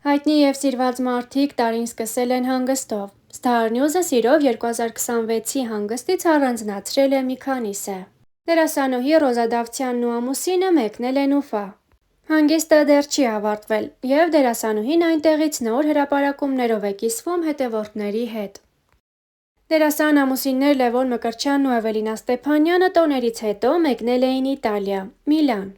Հայտնի և սիրված մարդիկ տարին սկսել են հանգստով։ Star News-ը սիրով 2026-ի հանգստից առանձնացրել է մի քանիսը։ Դերասանուհի Ռոզա Դավթյանն ու ամուսինը մեկնել են Ուֆա։ Հանգիստը դեռ չի ավարտվել, և դերասանուհին այնտեղից նոր հրապարակումներով է կիսվում հետևորդների հետ։ Դերասան ամուսիններ Լևոն Մկրտչյանն ու Էվելինա Ստեփանյանը տոներից հետո մեկնել էին Իտալիա, Միլան։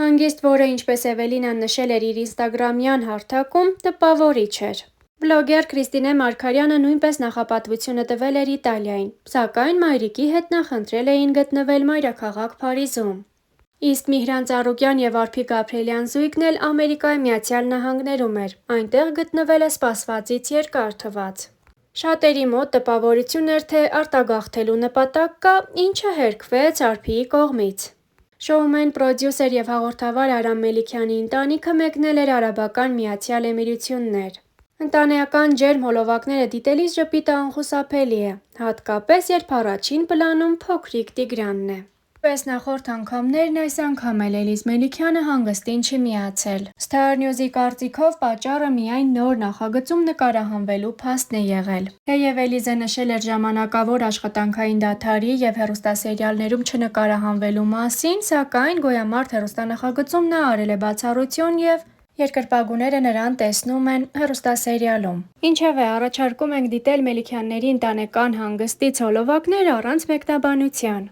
Հանգիստ, որը, ինչպես Էվելինան նշել էր իր ինստագրամյան հարթակում, տպավորիչ էր։ Բլոգեր Քրիստինե Մարգարյանը նույնպես նախապատվությունը տվել էր Իտալիային, սակայն մայրիկի հետ նախընտրել էին գտնվել մայրաքաղաք Փարիզում։ Իսկ Միհրան Ծառուկյան և Արփի Գաբրիելյան զույգն էլ Ամերիկայի Միացյալ Նահանգներում էր, այնտեղ գտնվել է սպասվածից երկար թված։ Շատերի մոտ տպավորություն էր, թե արտագաղթելու նպատակ կա, ինչը հերքվեց Արփիի կողմից։ Շոումեն, պրոդյուսեր և հաղորդավար Արամ Մելիքյանի ընտանիքը մեկնել էր Արաբական Միացյալ Էմիրություններ։ Ընտանեկան ջերմ հոլովակները դիտելիս ժպիտը անխուսափելի է, հատկապես երբ առաջին պլանում փոքրիկ Տիգրանն է։ Պես նախորդ անգամներն, այս անգամ էլ Էլիզ Մելիքյանը հանգստին չի միացել։ Star News-ի կարծիքով պատճառը միայն նոր նախագծում նկարահանվելու փաստն է եղել։ Թեև Էլիզը նշել էր ժամանակավոր աշխատանքային դադարի և հեռուստասերիալներում չնկարահանվելու մասին, սակայն «Գոյամարտ» հեռուստանախագծում նա արել է բացառություն և երկրպագուները նրան տեսնում են հեռուստասերիալում։ Ինչևէ, առաջարկում ենք դիտել Մելիքյանների ընտանեկան հանգստից հոլովակներ առանց մեկնաբանության։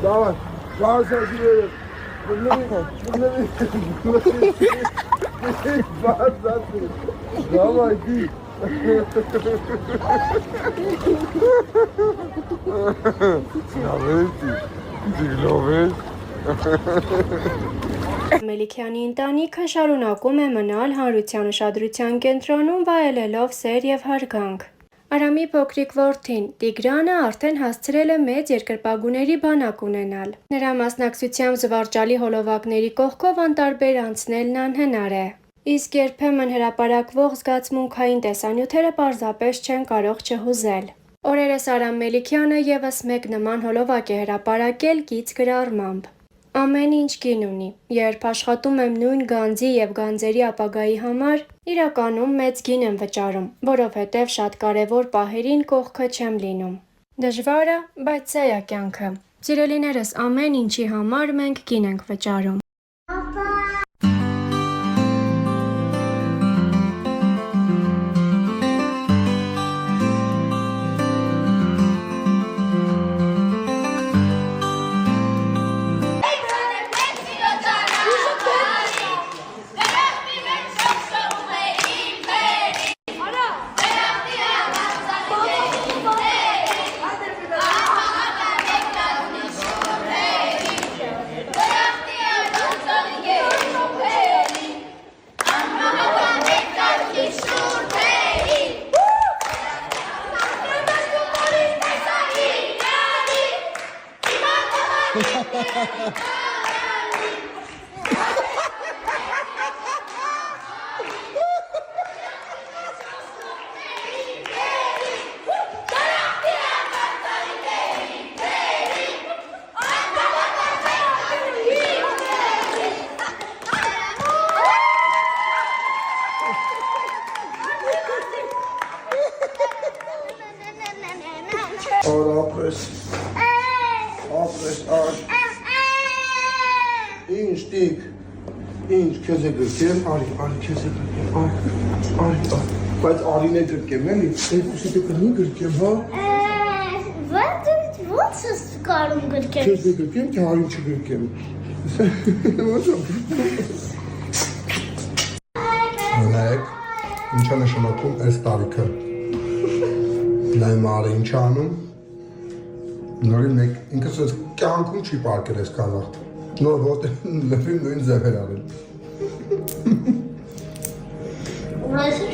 Давай, Մելիքյանի ընտանիքը շարունակում է մնալ հանրության ուշադրության կենտրոնում վայելելով սեր և հարգանք։ Արամի փոքրիկ որդին՝ Տիգրանը արդեն հասցրել է մեծ երկրպագուների բանակ ունենալ։ Նրա մասնակցությամբ զվարճալի հոլովակների կողքով անտարբեր անցնելն անհնար է։ Իսկ երբեմն հրապարակվող զգացմունքային տեսանյութերը պարզապես չեն կարող չհուզել։ Օրերս Արամ Մելիքյանը ևս մեկ նման հոլովակ է հրապարակել գիծ գրառմամբ. Ամեն ինչ գին ունի, երբ աշխատում եմ նույն գանձի և գանձերի ապագայի համար, իրականում մեծ գին եմ վճարում, որովհետև շատ կարևոր պահերին կողքը չեմ լինում։ Դժվար է, բայց սա է կյանքը։ Սիրելիներս, ամեն ինչի համար մենք գին ենք վճարում։ Ինչ տիկ, ինչ քեզ է գրկեմ, արի քեզ է գրկեմ, արի, բայց արին է գրկեմ, էլի, երկուսի դեպրնի գրկեմ, հա? Ոնց ես կարում գրկեմ? Քեզ է գրկեմ, թե արին չգրկեմ, նայեք, ինչ է նշանակում այս տարիքը, նայմ արի ինչ է անում, նորի մեկ, ինքս ես կյանքում չի պարկել ես կավաղթ, նոր որտեղ լպին նույն ձև էր արել։ Ուրայսը